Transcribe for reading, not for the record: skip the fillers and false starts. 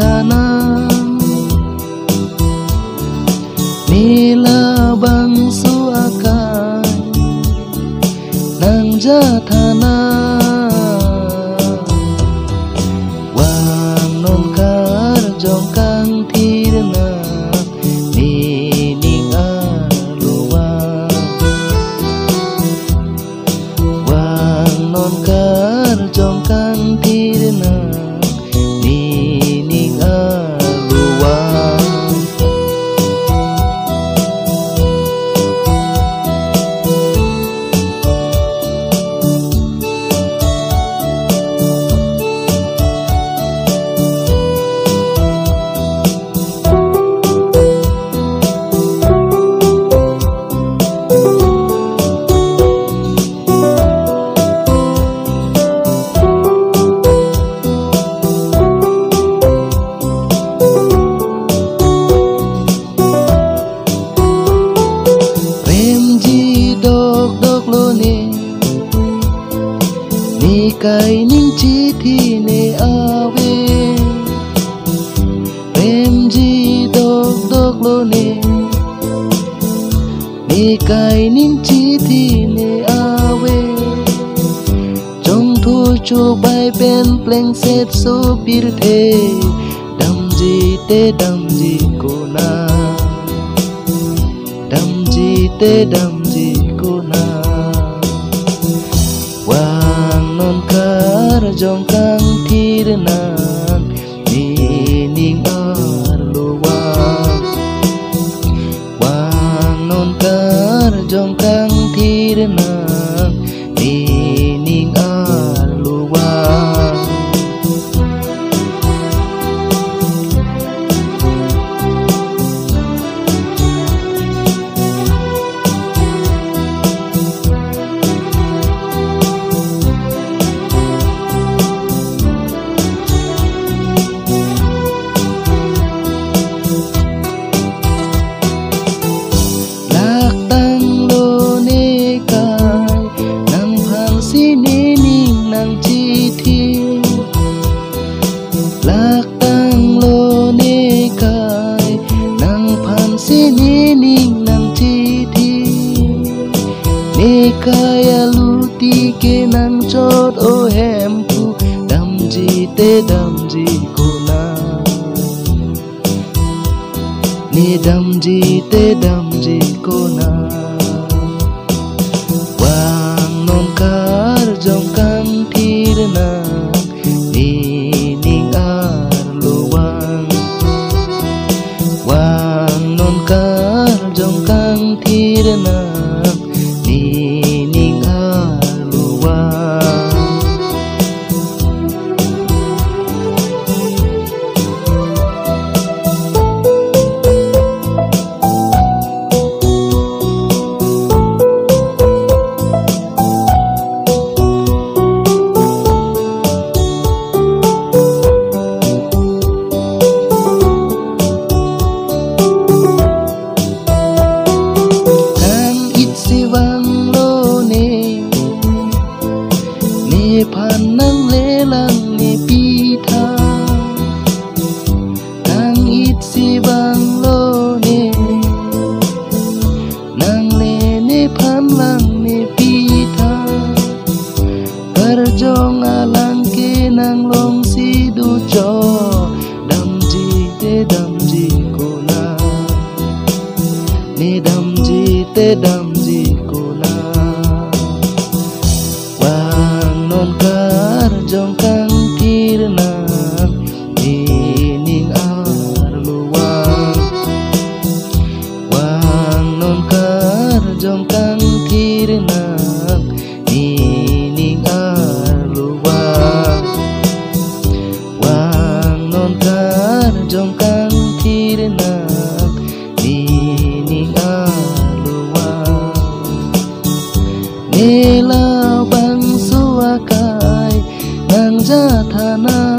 thana nila bang suakai nang jathana wang non kar jong kang thirna ni ning aluwa wang non kar jong kang thirna ni ning aluwa ni kai ning chi thi ne ave prem ji dok dok lo ne ni kai ning chi thi ne ave trong thu chu bai pen pleng set so pir the dam ji ko na dam ji ko na non kar jong kang thirna ni ning aluwa wang non kar jong kang thirna ni ning aluwa lạc tang lo ne kai nang phan si ni ning nang chi thi ne kai alu ti ke nang chot o hem pu dam ji ko na ni dam ji ko na wang non kar jong kang thirna ni ning aluwang wang non kar jong kang thirna ni ning aluwang phan nang le lang ni pi tha nang it si bang lo ne nang le ne phan lang ni pi tha par jong alang ke nang long si du cho dam ji ko na ni dam ji ko na non kar jong kang thirna ni ning aluwang wang non kar jong kang thirna ni ning aluwang wang non kar jong kang thirna ni ning aluwang ne la bang suakai nang jathana